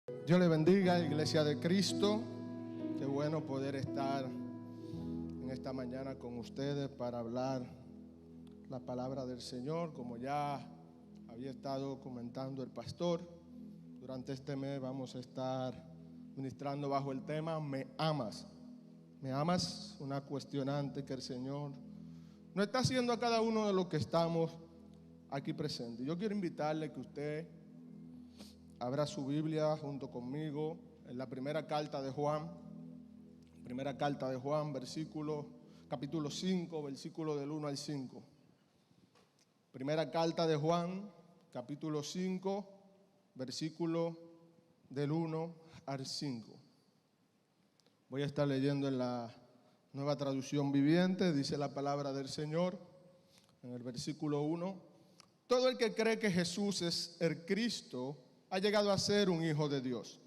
Dios le bendiga, Iglesia de Cristo. Qué bueno poder estar en esta mañana con ustedes para hablar la palabra del Señor. Como ya había estado comentando el pastor, durante este mes vamos a estar ministrando bajo el tema ¿Me amas? ¿Me amas? Una cuestionante que el Señor nos está haciendo a cada uno de los que estamos aquí presentes. Yo quiero invitarle que usted abra su Biblia junto conmigo en la primera carta de Juan, capítulo 5, versículo del 1 al 5. Primera carta de Juan, capítulo 5, versículo del 1 al 5. Voy a estar leyendo en la Nueva Traducción Viviente. Dice la palabra del Señor en el versículo 1: todo el que cree que Jesús es el Cristo ha llegado a ser un hijo de Dios.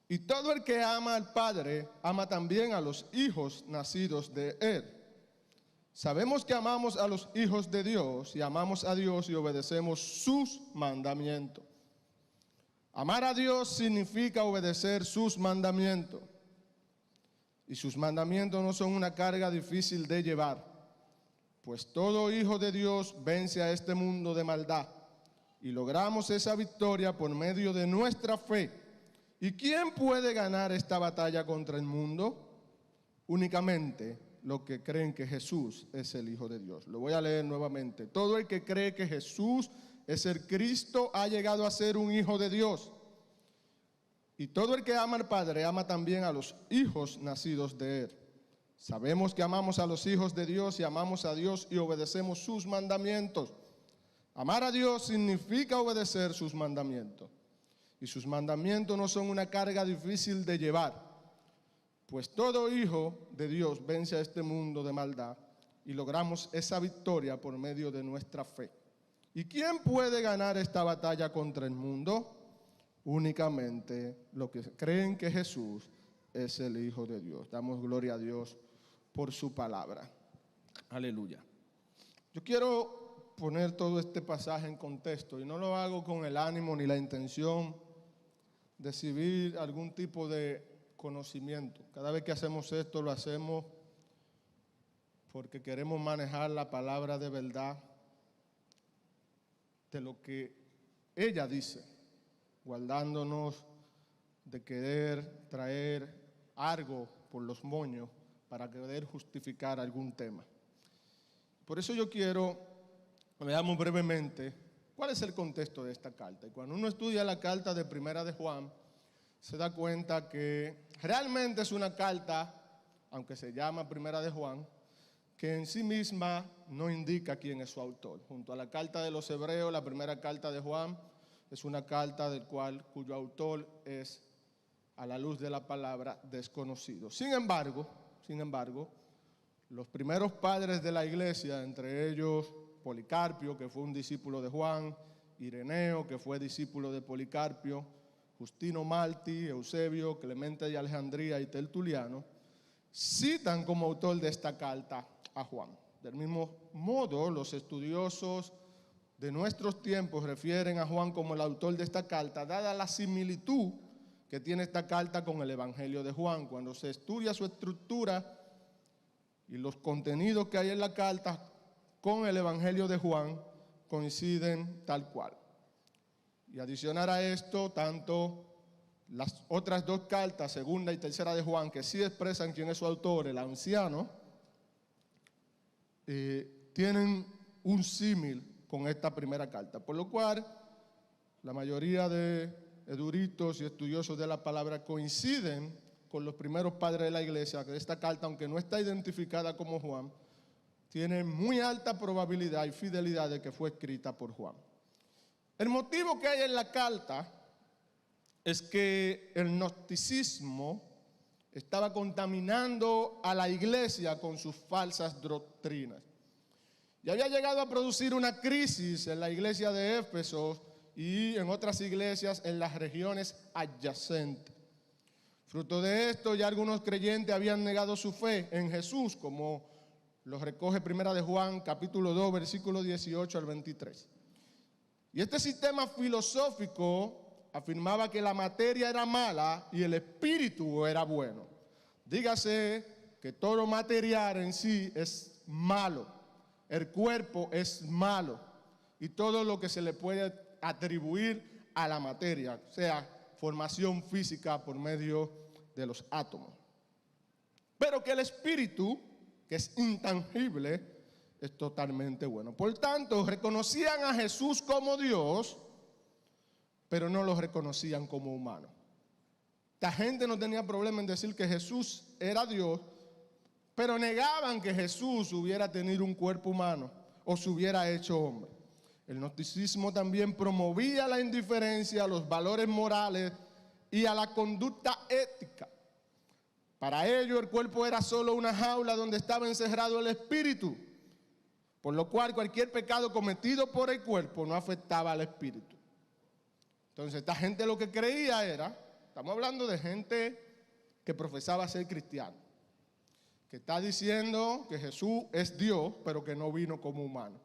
Y todo el que ama al Padre, ama también a los hijos nacidos de Él. Sabemos que amamos a los hijos de Dios y amamos a Dios y obedecemos sus mandamientos. Amar a Dios significa obedecer sus mandamientos. Y sus mandamientos no son una carga difícil de llevar, pues todo hijo de Dios vence a este mundo de maldad. Y logramos esa victoria por medio de nuestra fe. ¿Y quién puede ganar esta batalla contra el mundo? Únicamente los que creen que Jesús es el Hijo de Dios. Lo voy a leer nuevamente. Todo el que cree que Jesús es el Cristo ha llegado a ser un hijo de Dios. Y todo el que ama al Padre ama también a los hijos nacidos de Él. Sabemos que amamos a los hijos de Dios y amamos a Dios y obedecemos sus mandamientos. Amar a Dios significa obedecer sus mandamientos. Y sus mandamientos no son una carga difícil de llevar, pues todo hijo de Dios vence a este mundo de maldad y logramos esa victoria por medio de nuestra fe. ¿Y quién puede ganar esta batalla contra el mundo? Únicamente los que creen que Jesús es el Hijo de Dios. Damos gloria a Dios por su palabra. Aleluya. Yo quiero poner todo este pasaje en contexto y no lo hago con el ánimo ni la intención de exhibir algún tipo de conocimiento. Cada vez que hacemos esto lo hacemos porque queremos manejar la palabra de verdad de lo que ella dice, guardándonos de querer traer algo por los moños para querer justificar algún tema. Por eso yo quiero, veamos brevemente cuál es el contexto de esta carta. Y cuando uno estudia la carta de Primera de Juan, se da cuenta que realmente es una carta, aunque se llama Primera de Juan, que en sí misma no indica quién es su autor. Junto a la carta de los Hebreos, la primera carta de Juan es una carta cuyo autor es, a la luz de la palabra, desconocido. Sin embargo, los primeros padres de la iglesia, entre ellos Policarpio, que fue un discípulo de Juan, Ireneo, que fue discípulo de Policarpio, Justino Martí, Eusebio, Clemente de Alejandría y Tertuliano, citan como autor de esta carta a Juan. Del mismo modo, los estudiosos de nuestros tiempos refieren a Juan como el autor de esta carta, dada la similitud que tiene esta carta con el Evangelio de Juan. Cuando se estudia su estructura y los contenidos que hay en la carta con el Evangelio de Juan, coinciden tal cual. Y adicionar a esto, tanto las otras dos cartas, segunda y tercera de Juan, que sí expresan quién es su autor, el anciano, tienen un símil con esta primera carta. Por lo cual, la mayoría de eruditos y estudiosos de la palabra coinciden con los primeros padres de la iglesia, que esta carta, aunque no está identificada como Juan, tiene muy alta probabilidad y fidelidad de que fue escrita por Juan. El motivo que hay en la carta es que el gnosticismo estaba contaminando a la iglesia con sus falsas doctrinas. Y había llegado a producir una crisis en la iglesia de Éfeso y en otras iglesias en las regiones adyacentes. Fruto de esto, ya algunos creyentes habían negado su fe en Jesús, como lo recoge Primera de Juan, capítulo 2, versículo 18 al 23. Y este sistema filosófico afirmaba que la materia era mala y el espíritu era bueno. Dígase que todo material en sí es malo, el cuerpo es malo y todo lo que se le puede atribuir a la materia, o sea, formación física por medio de los átomos. Pero que el espíritu, que es intangible, es totalmente bueno. Por tanto, reconocían a Jesús como Dios, pero no lo reconocían como humano. La gente no tenía problema en decir que Jesús era Dios, pero negaban que Jesús hubiera tenido un cuerpo humano o se hubiera hecho hombre. El gnosticismo también promovía la indiferencia a los valores morales y a la conducta ética. Para ello, el cuerpo era solo una jaula donde estaba encerrado el espíritu, por lo cual cualquier pecado cometido por el cuerpo no afectaba al espíritu. Entonces, esta gente lo que creía era, estamos hablando de gente que profesaba ser cristiano, que está diciendo que Jesús es Dios, pero que no vino como humano.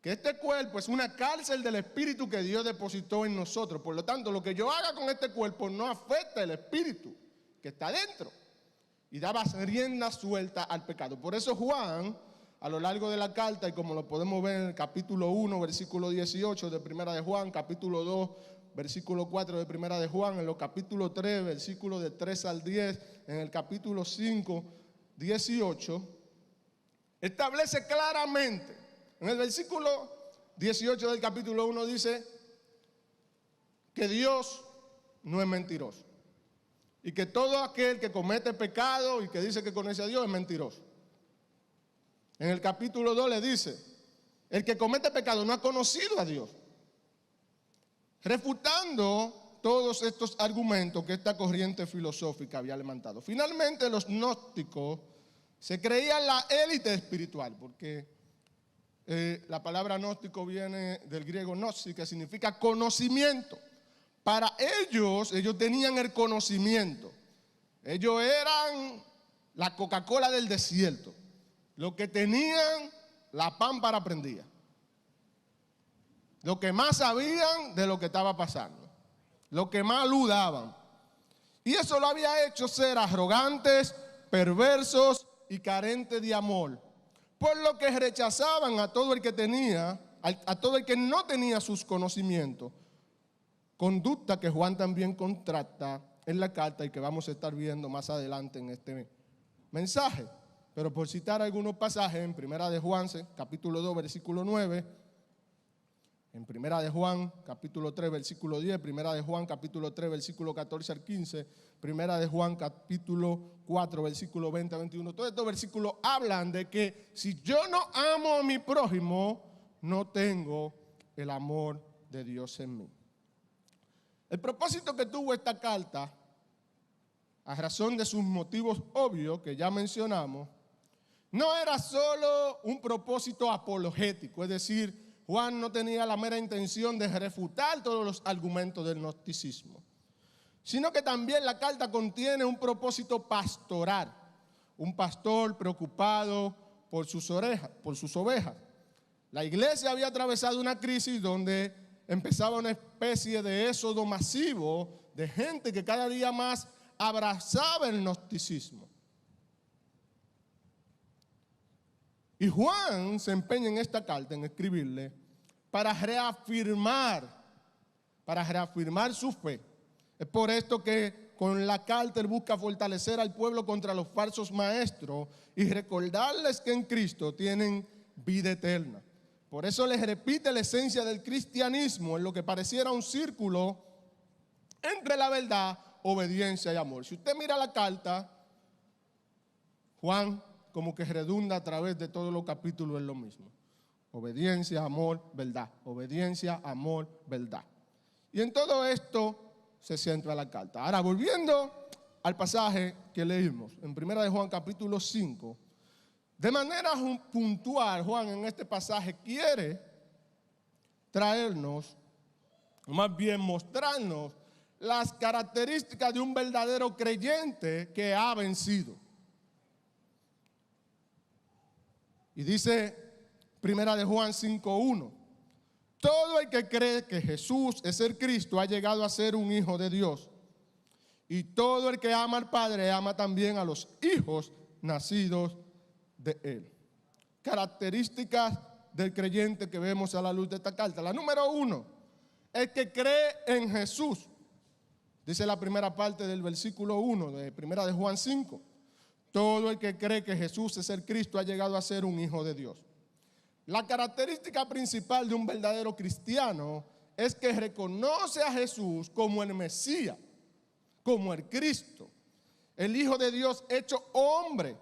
Que este cuerpo es una cárcel del espíritu que Dios depositó en nosotros. Por lo tanto, lo que yo haga con este cuerpo no afecta el espíritu que está dentro. Y daba rienda suelta al pecado. Por eso Juan, a lo largo de la carta, y como lo podemos ver en el capítulo 1, versículo 18 de Primera de Juan, capítulo 2, versículo 4 de Primera de Juan, en los capítulos 3, versículos de 3 al 10, en el capítulo 5, 18, establece claramente, en el versículo 18 del capítulo 1 dice que Dios no es mentiroso y que todo aquel que comete pecado y que dice que conoce a Dios es mentiroso. En el capítulo 2 le dice, el que comete pecado no ha conocido a Dios, refutando todos estos argumentos que esta corriente filosófica había levantado. Finalmente, los gnósticos se creían la élite espiritual, porque la palabra gnóstico viene del griego gnosis, que significa conocimiento. Para ellos tenían el conocimiento. Ellos eran la Coca-Cola del desierto. Lo que tenían, la pámpara prendía. Lo que más sabían de lo que estaba pasando. Lo que más dudaban. Y eso lo había hecho ser arrogantes, perversos y carentes de amor. Por lo que rechazaban a todo el que tenía, a todo el que no tenía sus conocimientos. Conducta que Juan también contrasta en la carta y que vamos a estar viendo más adelante en este mensaje. Pero por citar algunos pasajes, en Primera de Juan, capítulo 2, versículo 9, en Primera de Juan, capítulo 3, versículo 10, Primera de Juan, capítulo 3, versículo 14 al 15, Primera de Juan, capítulo 4, versículo 20 a 21. Todos estos versículos hablan de que si yo no amo a mi prójimo, no tengo el amor de Dios en mí. El propósito que tuvo esta carta, a razón de sus motivos obvios que ya mencionamos, no era solo un propósito apologético, es decir, Juan no tenía la mera intención de refutar todos los argumentos del gnosticismo, sino que también la carta contiene un propósito pastoral, un pastor preocupado por sus ovejas. La iglesia había atravesado una crisis donde empezaba una especie de éxodo masivo de gente que cada día más abrazaba el gnosticismo. Y Juan se empeña en esta carta, en escribirle, para reafirmar su fe. Es por esto que con la carta él busca fortalecer al pueblo contra los falsos maestros y recordarles que en Cristo tienen vida eterna. Por eso les repite la esencia del cristianismo en lo que pareciera un círculo entre la verdad, obediencia y amor. Si usted mira la carta, Juan como que redunda a través de todos los capítulos en lo mismo. Obediencia, amor, verdad. Obediencia, amor, verdad. Y en todo esto se centra la carta. Ahora, volviendo al pasaje que leímos en 1 de Juan capítulo 5, de manera puntual, Juan en este pasaje quiere traernos, o más bien mostrarnos, las características de un verdadero creyente que ha vencido. Y dice 1 de Juan 5:1, Todo el que cree que Jesús es el Cristo ha llegado a ser un hijo de Dios. Y todo el que ama al Padre ama también a los hijos nacidos de Él. Características del creyente que vemos a la luz de esta carta. La número 1, el que cree en Jesús. Dice la primera parte del versículo 1 de primera de Juan 5. Todo el que cree que Jesús es el Cristo ha llegado a ser un hijo de Dios. La característica principal de un verdadero cristiano es que reconoce a Jesús como el Mesías, como el Cristo, el Hijo de Dios hecho hombre,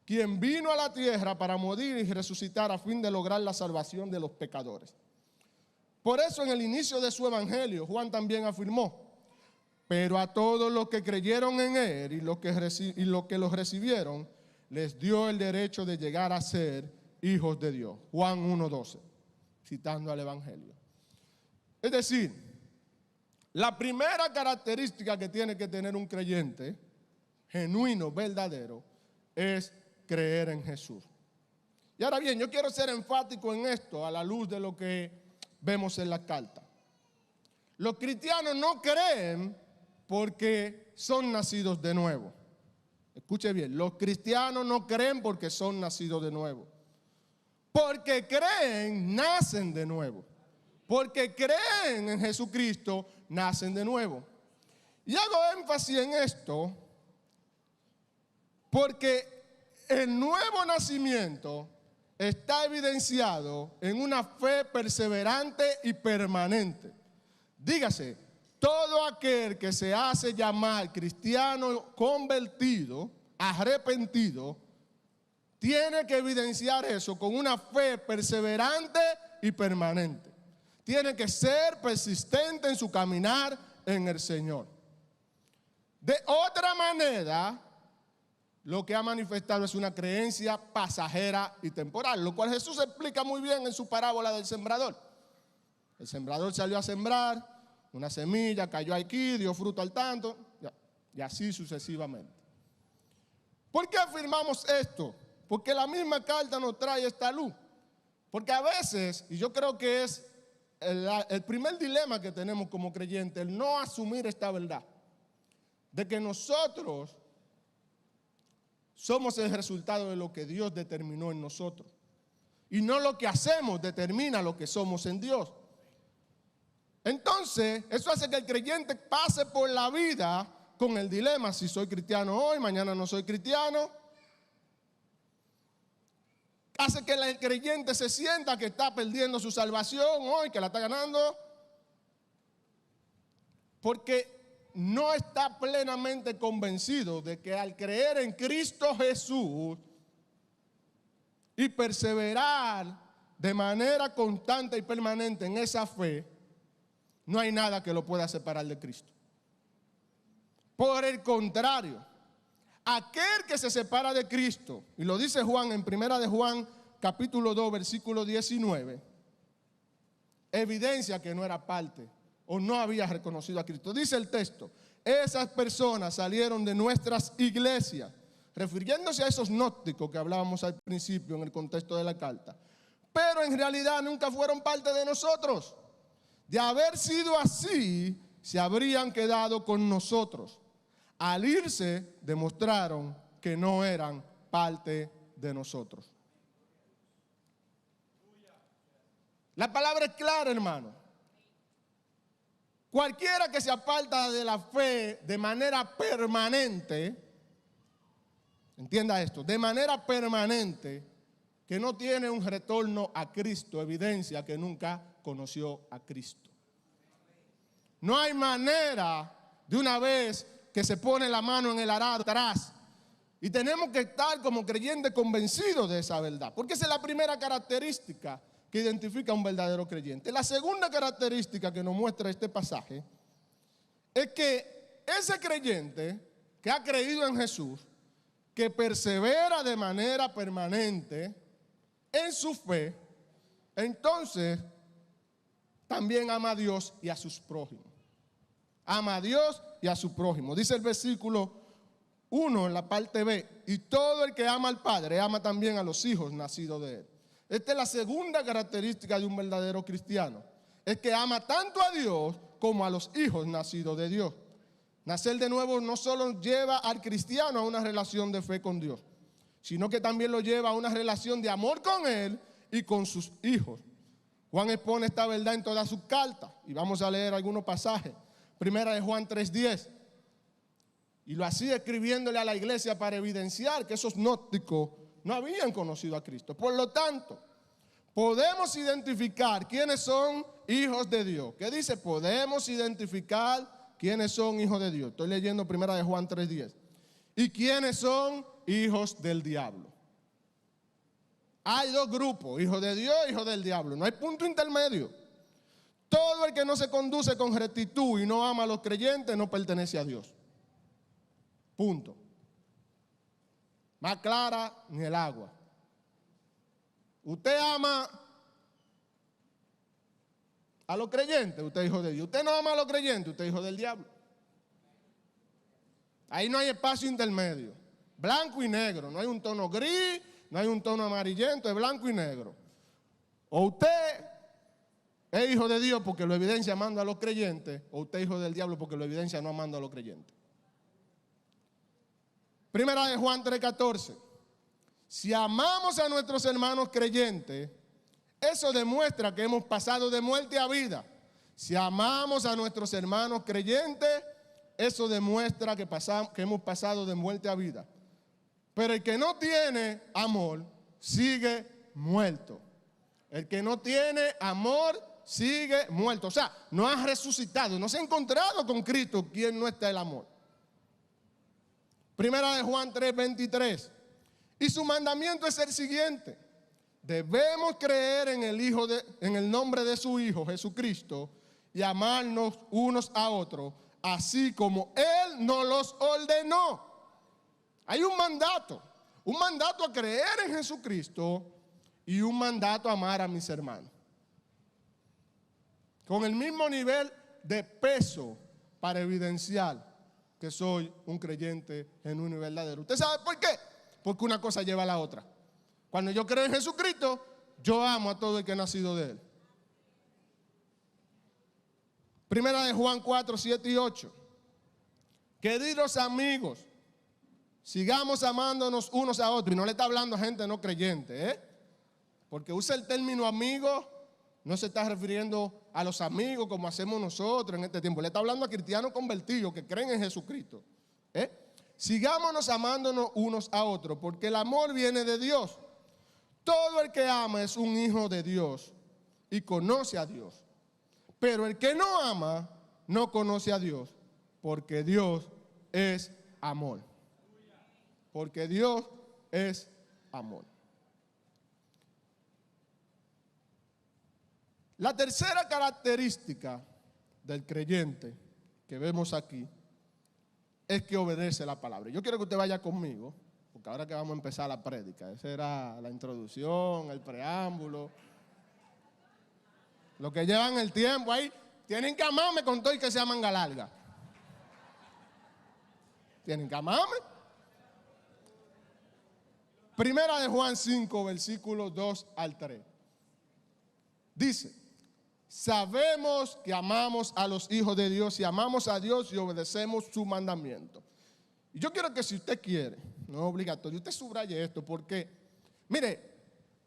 quien vino a la tierra para morir y resucitar a fin de lograr la salvación de los pecadores. Por eso en el inicio de su evangelio, Juan también afirmó: pero a todos los que creyeron en Él y los que los recibieron, les dio el derecho de llegar a ser hijos de Dios. Juan 1:12, citando al evangelio. Es decir, la primera característica que tiene que tener un creyente genuino, verdadero, es creer en Jesús. Y ahora bien, yo quiero ser enfático en esto a la luz de lo que vemos en la carta. Los cristianos no creen porque son nacidos de nuevo. Escuche bien, los cristianos no creen porque son nacidos de nuevo. Porque creen, nacen de nuevo. Porque creen en Jesucristo, nacen de nuevo. Y hago énfasis en esto porque el nuevo nacimiento está evidenciado en una fe perseverante y permanente. Dígase, todo aquel que se hace llamar cristiano convertido, arrepentido, tiene que evidenciar eso con una fe perseverante y permanente. Tiene que ser persistente en su caminar en el Señor. De otra manera, lo que ha manifestado es una creencia pasajera y temporal, lo cual Jesús explica muy bien en su parábola del sembrador. El sembrador salió a sembrar, una semilla cayó aquí, dio fruto al tanto, y así sucesivamente. ¿Por qué afirmamos esto? Porque la misma carta nos trae esta luz. Porque a veces, y yo creo que es el primer dilema que tenemos como creyentes, el no asumir esta verdad, de que nosotros somos el resultado de lo que Dios determinó en nosotros. Y no lo que hacemos determina lo que somos en Dios. Entonces, eso hace que el creyente pase por la vida con el dilema: si soy cristiano hoy, mañana no soy cristiano. Hace que el creyente se sienta que está perdiendo su salvación hoy, que la está ganando, porque no está plenamente convencido de que al creer en Cristo Jesús y perseverar de manera constante y permanente en esa fe, no hay nada que lo pueda separar de Cristo. Por el contrario, aquel que se separa de Cristo, y lo dice Juan en primera de Juan capítulo 2 versículo 19, evidencia que no era parte o no había reconocido a Cristo. Dice el texto: esas personas salieron de nuestras iglesias, refiriéndose a esos gnósticos que hablábamos al principio en el contexto de la carta, pero en realidad nunca fueron parte de nosotros. De haber sido así, se habrían quedado con nosotros. Al irse, demostraron que no eran parte de nosotros. La palabra es clara, hermano. Cualquiera que se aparta de la fe de manera permanente, entienda esto, de manera permanente, que no tiene un retorno a Cristo, evidencia que nunca conoció a Cristo. No hay manera de una vez que se pone la mano en el arado atrás. Y tenemos que estar como creyentes convencidos de esa verdad, porque esa es la primera característica que identifica a un verdadero creyente. La segunda característica que nos muestra este pasaje es que ese creyente que ha creído en Jesús, que persevera de manera permanente en su fe, entonces también ama a Dios y a sus prójimos. Ama a Dios y a su prójimo. Dice el versículo 1 en la parte B: y todo el que ama al Padre ama también a los hijos nacidos de Él. Esta es la segunda característica de un verdadero cristiano. Es que ama tanto a Dios como a los hijos nacidos de Dios. Nacer de nuevo no solo lleva al cristiano a una relación de fe con Dios, sino que también lo lleva a una relación de amor con Él y con sus hijos. Juan expone esta verdad en todas sus cartas y vamos a leer algunos pasajes. Primera de Juan 3:10. Y lo hacía escribiéndole a la iglesia para evidenciar que esos gnósticos no habían conocido a Cristo. Por lo tanto, podemos identificar quiénes son hijos de Dios. ¿Qué dice? Podemos identificar quiénes son hijos de Dios. Estoy leyendo primera de Juan 3:10. ¿Y quiénes son hijos del diablo? Hay dos grupos, hijos de Dios y hijos del diablo. No hay punto intermedio. Todo el que no se conduce con rectitud y no ama a los creyentes no pertenece a Dios. Punto. Más clara ni el agua. Usted ama a los creyentes, usted es hijo de Dios. Usted no ama a los creyentes, usted es hijo del diablo. Ahí no hay espacio intermedio. Blanco y negro. No hay un tono gris, no hay un tono amarillento, es blanco y negro. O usted es hijo de Dios porque lo evidencia amando a los creyentes, o usted es hijo del diablo porque lo evidencia no amando a los creyentes. Primera de Juan 3:14. Si amamos a nuestros hermanos creyentes, eso demuestra que hemos pasado de muerte a vida. Si amamos a nuestros hermanos creyentes, eso demuestra que hemos pasado de muerte a vida. Pero el que no tiene amor sigue muerto. El que no tiene amor sigue muerto. O sea, no ha resucitado, no se ha encontrado con Cristo, quien no está el amor. Primera de Juan 3:23. Y su mandamiento es el siguiente: debemos creer en el nombre de su Hijo Jesucristo y amarnos unos a otros, así como Él nos los ordenó. Hay un mandato a creer en Jesucristo y un mandato a amar a mis hermanos. Con el mismo nivel de peso para evidenciar que soy un creyente genuino y verdadero. ¿Usted sabe por qué? Porque una cosa lleva a la otra. Cuando yo creo en Jesucristo, yo amo a todo el que ha nacido de Él. Primera de Juan 4:7-8. Queridos amigos, sigamos amándonos unos a otros. Y no le está hablando a gente no creyente, porque usa el término amigo, no se está refiriendo a los amigos como hacemos nosotros en este tiempo. Le está hablando a cristianos convertidos que creen en Jesucristo. Sigámonos amándonos unos a otros, porque el amor viene de Dios. Todo el que ama es un hijo de Dios y conoce a Dios. Pero el que no ama no conoce a Dios, porque Dios es amor. Porque Dios es amor. La tercera característica del creyente que vemos aquí es que obedece la palabra. Yo quiero que usted vaya conmigo, porque ahora que vamos a empezar la prédica, esa era la introducción, el preámbulo. Los que llevan el tiempo ahí, tienen que amarme con todo y que sea manga larga. Tienen que amarme. Primera de Juan 5, versículos 2-3. Dice: sabemos que amamos a los hijos de Dios y amamos a Dios y obedecemos su mandamiento. Y yo quiero que si usted quiere, no es obligatorio, usted subraye esto porque, mire,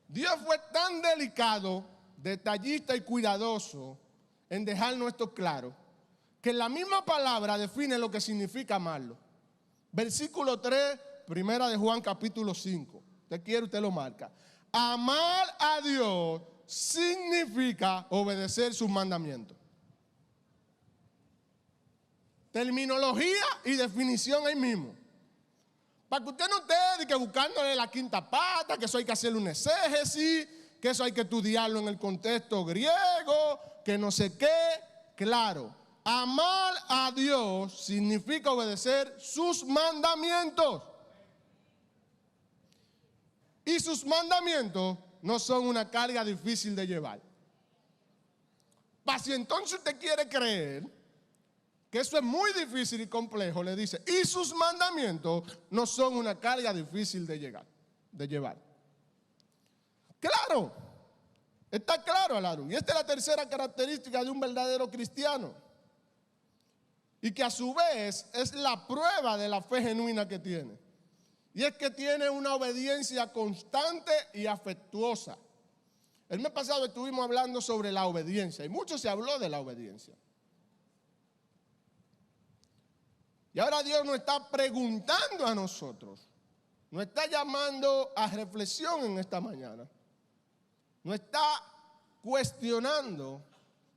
Dios fue tan delicado, detallista y cuidadoso en dejarnos esto claro, que la misma palabra define lo que significa amarlo. Versículo 3, primera de Juan capítulo 5. Usted quiere, usted lo marca. Amar a Dios significa obedecer sus mandamientos. Terminología y definición ahí mismo. Para que usted no esté buscándole la quinta pata, que eso hay que hacerle un exégesis, que eso hay que estudiarlo en el contexto griego, que no sé qué. Claro, amar a Dios significa obedecer sus mandamientos. Y sus mandamientos no son una carga difícil de llevar. Si entonces usted quiere creer que eso es muy difícil y complejo, le dice, y sus mandamientos no son una carga difícil de llevar. Claro, está claro a la luz. Y esta es la tercera característica de un verdadero cristiano. Y que a su vez es la prueba de la fe genuina que tiene. Y es que tiene una obediencia constante y afectuosa. El mes pasado estuvimos hablando sobre la obediencia y mucho se habló de la obediencia. Y ahora Dios nos está preguntando a nosotros, nos está llamando a reflexión en esta mañana, nos está cuestionando,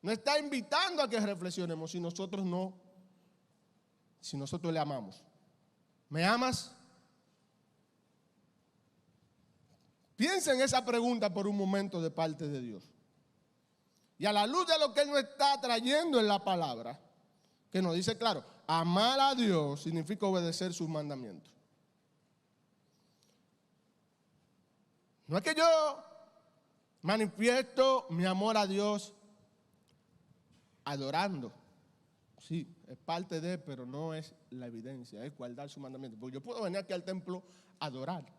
nos está invitando a que reflexionemos si nosotros le amamos. ¿Me amas? Piensa en esa pregunta por un momento de parte de Dios. Y a la luz de lo que Él nos está trayendo en la palabra, que nos dice claro, amar a Dios significa obedecer sus mandamientos. No es que yo manifiesto mi amor a Dios adorando. Sí, es parte de, pero no es la evidencia, es guardar sus mandamientos. Porque yo puedo venir aquí al templo a adorar.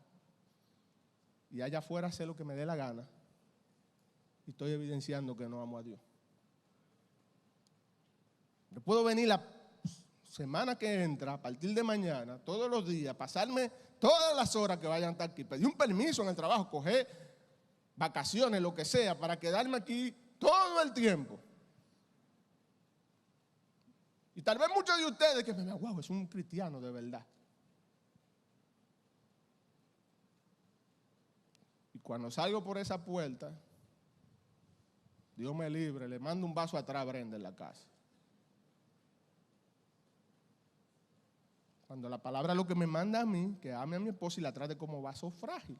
Y allá afuera hacer lo que me dé la gana. Y estoy evidenciando que no amo a Dios. Yo puedo venir la semana que entra, a partir de mañana, todos los días, pasarme todas las horas que vayan a estar aquí, pedir un permiso en el trabajo, coger vacaciones, lo que sea, para quedarme aquí todo el tiempo. Y tal vez muchos de ustedes que me vean, wow, es un cristiano de verdad. Y cuando salgo por esa puerta, Dios me libre, le mando un vaso atrás a Brenda en la casa. Cuando la palabra lo que me manda a mí, que ame a mi esposa y la trate como vaso frágil.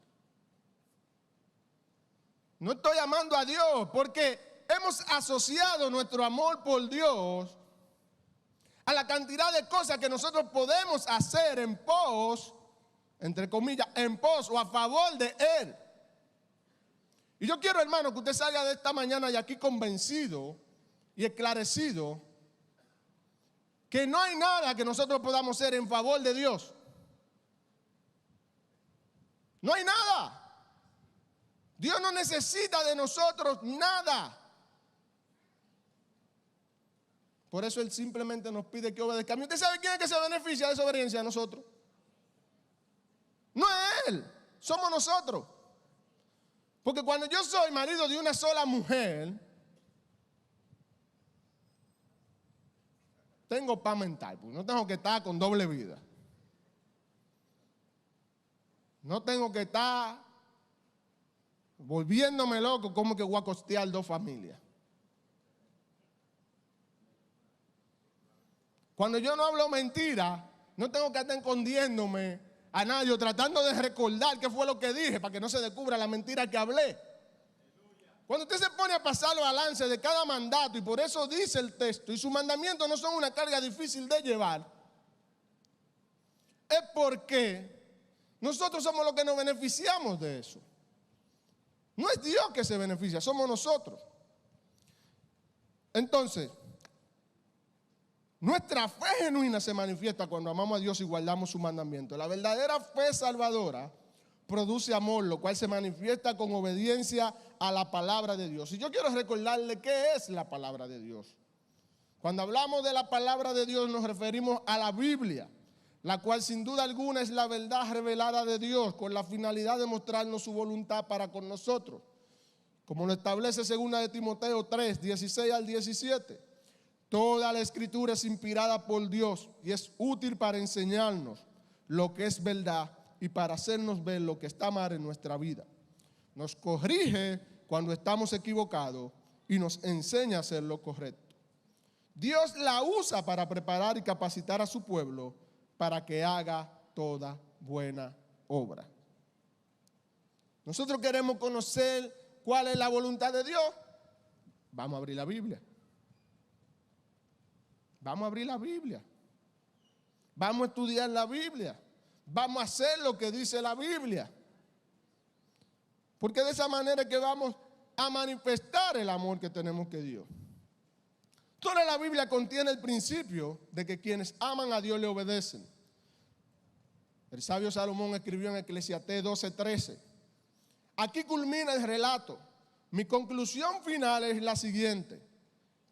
No estoy amando a Dios porque hemos asociado nuestro amor por Dios a la cantidad de cosas que nosotros podemos hacer en pos, entre comillas, en pos o a favor de Él. Y yo quiero, hermano, que usted salga de esta mañana y aquí convencido y esclarecido que no hay nada que nosotros podamos hacer en favor de Dios. No hay nada. Dios no necesita de nosotros nada. Por eso Él simplemente nos pide que obedezcamos. ¿Usted sabe quién es que se beneficia de esa obediencia de nosotros? No es Él, somos nosotros. Porque cuando yo soy marido de una sola mujer, tengo paz mental, porque no tengo que estar con doble vida. No tengo que estar volviéndome loco como que voy a costear dos familias. Cuando yo no hablo mentira, no tengo que estar escondiéndome a nadie o tratando de recordar qué fue lo que dije para que no se descubra la mentira que hablé. Cuando usted se pone a pasar los balances de cada mandato, y por eso dice el texto, y sus mandamientos no son una carga difícil de llevar, es porque nosotros somos los que nos beneficiamos de eso. No es Dios que se beneficia, somos nosotros. Entonces, nuestra fe genuina se manifiesta cuando amamos a Dios y guardamos sus mandamientos. La verdadera fe salvadora produce amor, lo cual se manifiesta con obediencia a la palabra de Dios. Y yo quiero recordarle qué es la palabra de Dios. Cuando hablamos de la palabra de Dios nos referimos a la Biblia, la cual sin duda alguna es la verdad revelada de Dios con la finalidad de mostrarnos su voluntad para con nosotros. Como lo establece 2 de Timoteo 3, 16 al 17. Toda la escritura es inspirada por Dios y es útil para enseñarnos lo que es verdad y para hacernos ver lo que está mal en nuestra vida. Nos corrige cuando estamos equivocados y nos enseña a hacer lo correcto. Dios la usa para preparar y capacitar a su pueblo para que haga toda buena obra. Nosotros queremos conocer cuál es la voluntad de Dios. Vamos a abrir la Biblia. Vamos a abrir la Biblia. Vamos a estudiar la Biblia. Vamos a hacer lo que dice la Biblia. Porque de esa manera es que vamos a manifestar el amor que tenemos que Dios. Toda la Biblia contiene el principio de que quienes aman a Dios le obedecen. El sabio Salomón escribió en Eclesiastés 12:13: aquí culmina el relato. Mi conclusión final es la siguiente.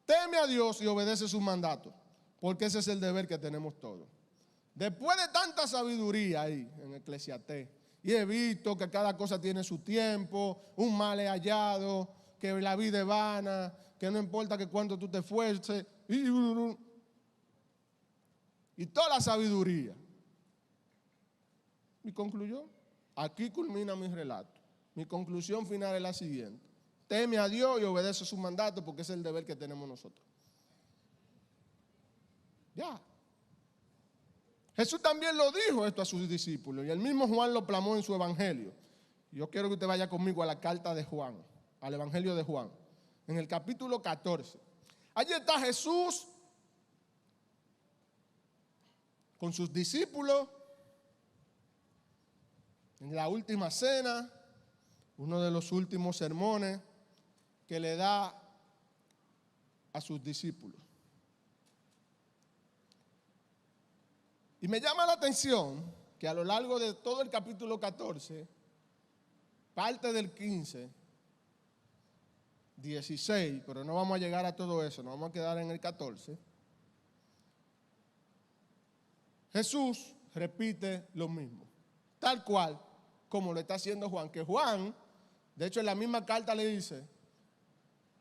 Teme a Dios y obedece sus mandatos, porque ese es el deber que tenemos todos. Después de tanta sabiduría ahí en Eclesiastés, y he visto que cada cosa tiene su tiempo, un mal es hallado, que la vida es vana, que no importa que cuánto tú te esfuerces, y toda la sabiduría. Y concluyó, aquí culmina mi relato. Mi conclusión final es la siguiente. Teme a Dios y obedece sus mandatos porque ese es el deber que tenemos nosotros. Ya. Jesús también lo dijo esto a sus discípulos y el mismo Juan lo plasmó en su evangelio. Yo quiero que usted vaya conmigo a la carta de Juan, al evangelio de Juan, en el capítulo 14. Allí está Jesús con sus discípulos en la última cena, uno de los últimos sermones que le da a sus discípulos. Y me llama la atención que a lo largo de todo el capítulo 14, parte del 15, 16, pero no vamos a llegar a todo eso, nos vamos a quedar en el 14, Jesús repite lo mismo, tal cual como lo está haciendo Juan, que Juan, de hecho en la misma carta le dice,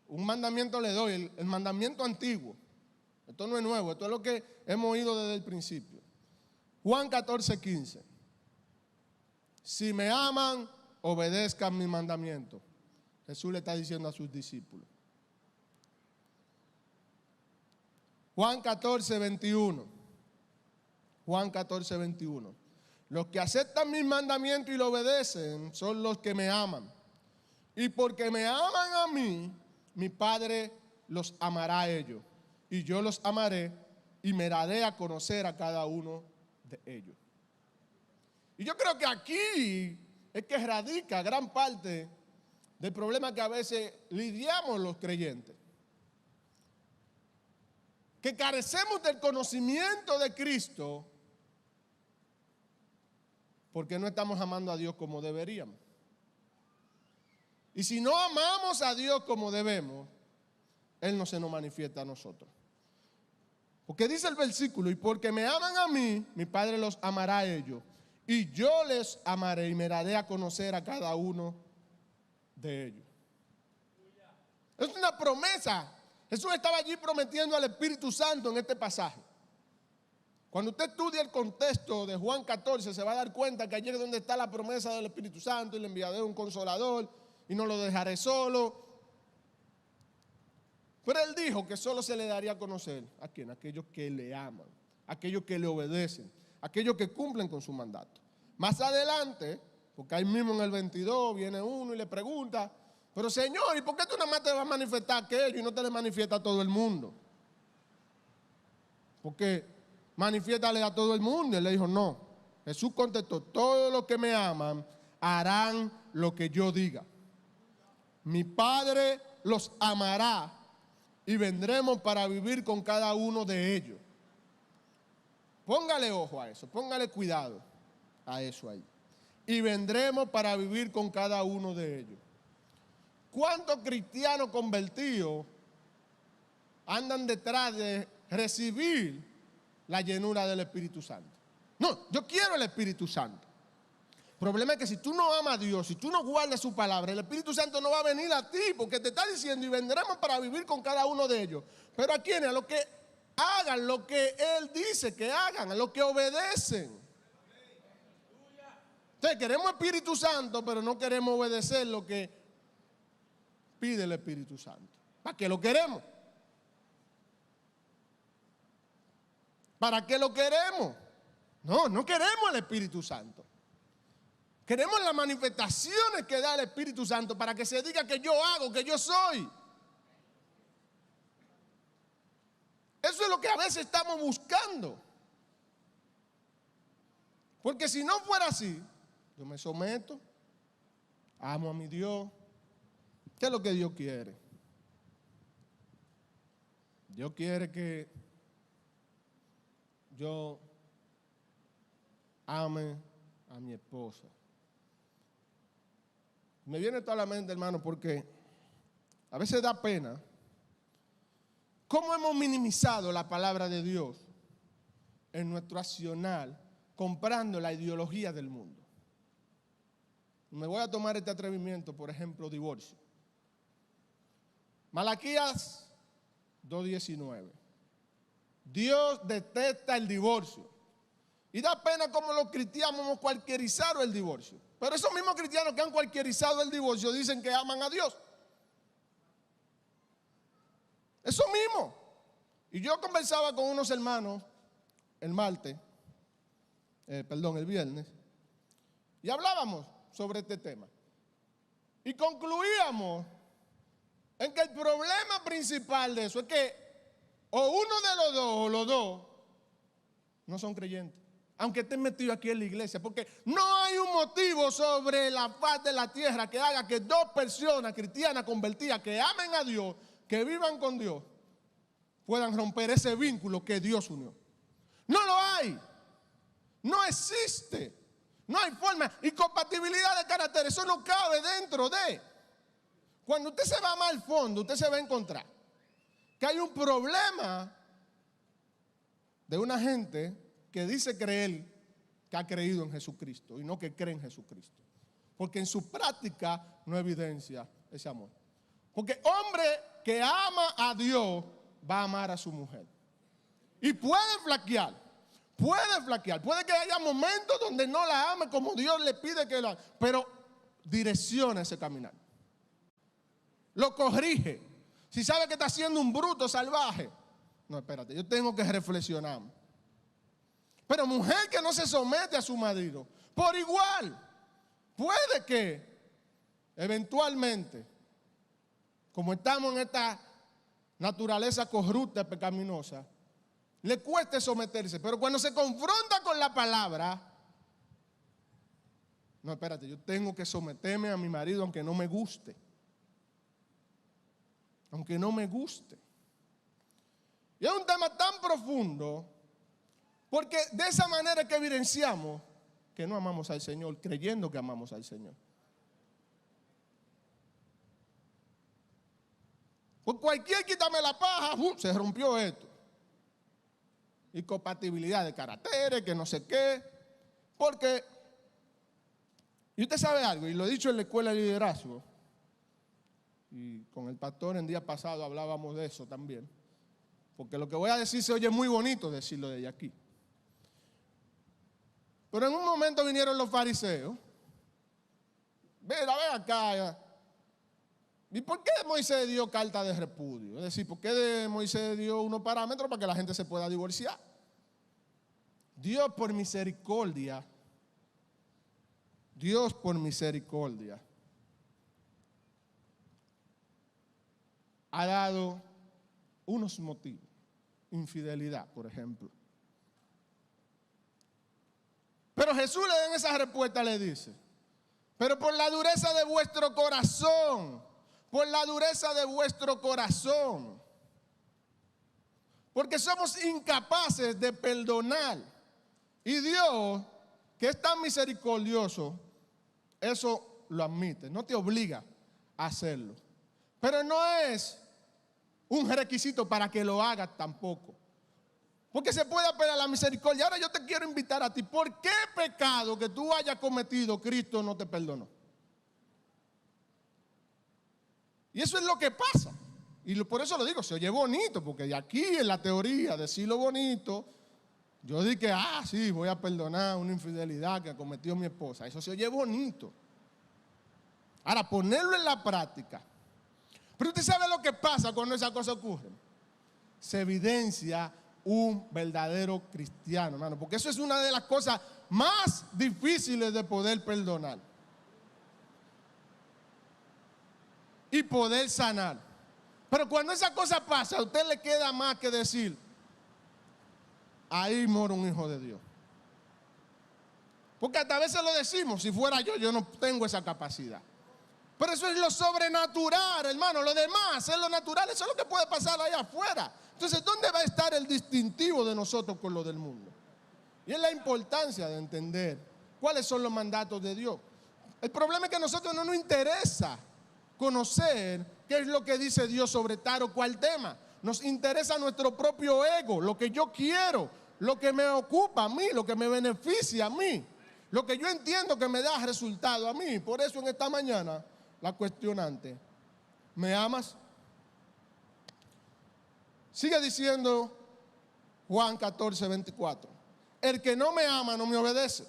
un mandamiento le doy, el mandamiento antiguo, esto no es nuevo, esto es lo que hemos oído desde el principio. Juan 14, 15. Si me aman, obedezcan mi mandamiento. Jesús le está diciendo a sus discípulos. Juan 14, 21. Juan 14, 21. Los que aceptan mis mandamientos y lo obedecen son los que me aman. Y porque me aman a mí, mi Padre los amará a ellos. Y yo los amaré y me daré a conocer a cada uno de ellos. Y yo creo que aquí es que radica gran parte del problema que a veces lidiamos los creyentes. Que carecemos del conocimiento de Cristo porque no estamos amando a Dios como deberíamos. Y si no amamos a Dios como debemos, Él no se nos manifiesta a nosotros. Porque dice el versículo, y porque me aman a mí, mi Padre los amará a ellos. Y yo les amaré y me daré a conocer a cada uno de ellos. Es una promesa. Jesús estaba allí prometiendo al Espíritu Santo en este pasaje. Cuando usted estudia el contexto de Juan 14, se va a dar cuenta que allí es donde está la promesa del Espíritu Santo y le enviaré un consolador y no lo dejaré solo. Pero él dijo que solo se le daría a conocer a quién, aquellos que le aman, aquellos que le obedecen, aquellos que cumplen con su mandato. Más adelante, porque ahí mismo en el 22 viene uno y le pregunta, pero Señor, ¿y por qué tú nada más te vas a manifestar a aquellos y no te le manifiesta a todo el mundo? Porque manifiéstale a todo el mundo. Y él le dijo, no. Jesús contestó, todos los que me aman harán lo que yo diga. Mi Padre los amará y vendremos para vivir con cada uno de ellos. Póngale ojo a eso, póngale cuidado a eso ahí. Y vendremos para vivir con cada uno de ellos. ¿Cuántos cristianos convertidos andan detrás de recibir la llenura del Espíritu Santo? No, yo quiero el Espíritu Santo. El problema es que si tú no amas a Dios, si tú no guardas su palabra, el Espíritu Santo no va a venir a ti, porque te está diciendo y vendremos para vivir con cada uno de ellos. Pero ¿a quiénes? A los que hagan lo que Él dice que hagan, a los que obedecen. Entonces queremos Espíritu Santo, pero no queremos obedecer lo que pide el Espíritu Santo. ¿Para qué lo queremos? ¿Para qué lo queremos? No, no queremos el Espíritu Santo. Queremos las manifestaciones que da el Espíritu Santo para que se diga que yo hago, que yo soy. Eso es lo que a veces estamos buscando. Porque si no fuera así, yo me someto, amo a mi Dios. ¿Qué es lo que Dios quiere? Dios quiere que yo ame a mi esposa. Me viene toda la mente, hermano, porque a veces da pena cómo hemos minimizado la palabra de Dios en nuestro accionar, comprando la ideología del mundo. Me voy a tomar este atrevimiento, por ejemplo, divorcio. Malaquías 2:19. Dios detesta el divorcio. Y da pena como los cristianos hemos cualquierizado el divorcio. Pero esos mismos cristianos que han cualquierizado el divorcio dicen que aman a Dios. Eso mismo. Y yo conversaba con unos hermanos el viernes, y hablábamos sobre este tema. Y concluíamos en que el problema principal de eso es que o uno de los dos o los dos no son creyentes, aunque estén metidos aquí en la iglesia, porque no hay un motivo sobre la faz de la tierra que haga que dos personas cristianas convertidas que amen a Dios, que vivan con Dios, puedan romper ese vínculo que Dios unió. No lo hay. No existe. No hay forma. Y compatibilidad de carácter, eso no cabe dentro de. Cuando usted se va más al fondo, usted se va a encontrar que hay un problema de una gente que dice creer que ha creído en Jesucristo y no que cree en Jesucristo. Porque en su práctica no evidencia ese amor. Porque hombre que ama a Dios va a amar a su mujer. Y puede flaquear. Puede que haya momentos donde no la ame como Dios le pide que la ame, pero direcciona ese caminar. Lo corrige. Si sabe que está siendo un bruto salvaje, no, espérate, yo tengo que reflexionar. Pero mujer que no se somete a su marido, por igual, puede que eventualmente, como estamos en esta naturaleza corrupta y pecaminosa, le cueste someterse, pero cuando se confronta con la palabra, no, espérate, yo tengo que someterme a mi marido aunque no me guste. Aunque no me guste. Y es un tema tan profundo, porque de esa manera que evidenciamos que no amamos al Señor, creyendo que amamos al Señor. Por cualquier quítame la paja, se rompió esto. Y compatibilidad de caracteres, que no sé qué. Porque, y usted sabe algo, y lo he dicho en la escuela de liderazgo, y con el pastor en día pasado hablábamos de eso también, porque lo que voy a decir se oye muy bonito decirlo desde aquí. Pero en un momento vinieron los fariseos. Ve acá. ¿Y por qué Moisés dio carta de repudio? Es decir, ¿por qué Moisés dio unos parámetros para que la gente se pueda divorciar? Dios por misericordia ha dado unos motivos. Infidelidad, por ejemplo. Pero Jesús le da en esa respuesta, le dice, pero por la dureza de vuestro corazón, porque somos incapaces de perdonar. Y Dios, que es tan misericordioso, eso lo admite, no te obliga a hacerlo. Pero no es un requisito para que lo hagas tampoco. Porque se puede apelar a la misericordia. Ahora yo te quiero invitar a ti. ¿Por qué pecado que tú hayas cometido Cristo no te perdonó? Y eso es lo que pasa. Y por eso lo digo, se oye bonito, porque de aquí en la teoría, decirlo bonito, yo dije, sí, voy a perdonar una infidelidad que cometió mi esposa. Eso se oye bonito. Ahora, ponerlo en la práctica. Pero usted sabe lo que pasa cuando esa cosa ocurre. Se evidencia un verdadero cristiano, hermano, porque eso es una de las cosas más difíciles de poder perdonar y poder sanar. Pero cuando esa cosa pasa, a usted le queda más que decir, ahí mora un hijo de Dios. Porque hasta a veces lo decimos, si fuera yo no tengo esa capacidad. Pero eso es lo sobrenatural, hermano. Lo demás es lo natural. Eso es lo que puede pasar allá afuera. Entonces, ¿dónde va a estar el distintivo de nosotros con lo del mundo? Y es la importancia de entender cuáles son los mandatos de Dios. El problema es que a nosotros no nos interesa conocer qué es lo que dice Dios sobre tal o cual tema. Nos interesa nuestro propio ego, lo que yo quiero, lo que me ocupa a mí, lo que me beneficia a mí, lo que yo entiendo que me da resultado a mí. Por eso en esta mañana, la cuestionante, ¿me amas? Sigue diciendo Juan 14, 24. El que no me ama no me obedece.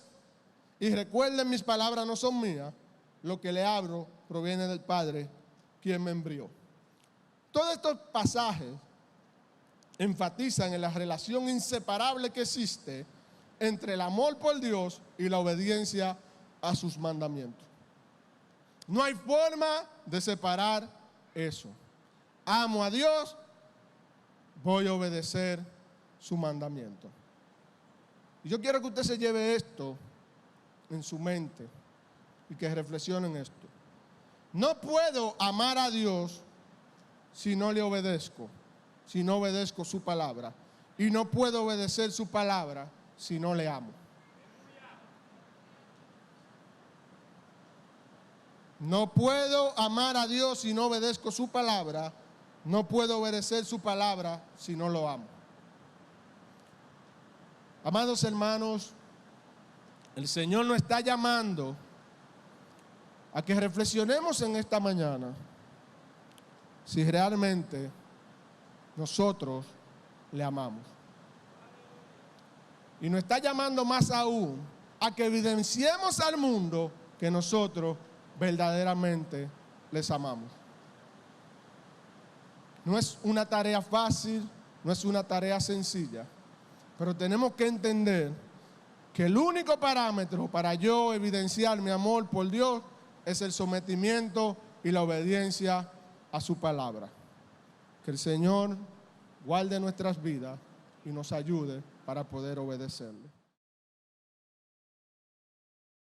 Y recuerden, mis palabras no son mías, lo que le hablo proviene del Padre, quien me envió. Todos estos pasajes enfatizan en la relación inseparable que existe entre el amor por Dios y la obediencia a sus mandamientos. No hay forma de separar eso. Amo a Dios, voy a obedecer su mandamiento. Y yo quiero que usted se lleve esto en su mente y que reflexione en esto. No puedo amar a Dios si no le obedezco, si no obedezco su palabra. Y no puedo obedecer su palabra si no le amo. No puedo amar a Dios si no obedezco su palabra. No puedo obedecer su palabra si no lo amo. Amados hermanos, el Señor nos está llamando a que reflexionemos en esta mañana si realmente nosotros le amamos. Y nos está llamando más aún a que evidenciemos al mundo que nosotros verdaderamente les amamos. No es una tarea fácil, no es una tarea sencilla, pero tenemos que entender que el único parámetro para yo evidenciar mi amor por Dios es el sometimiento y la obediencia a su palabra. Que el Señor guarde nuestras vidas y nos ayude para poder obedecerle.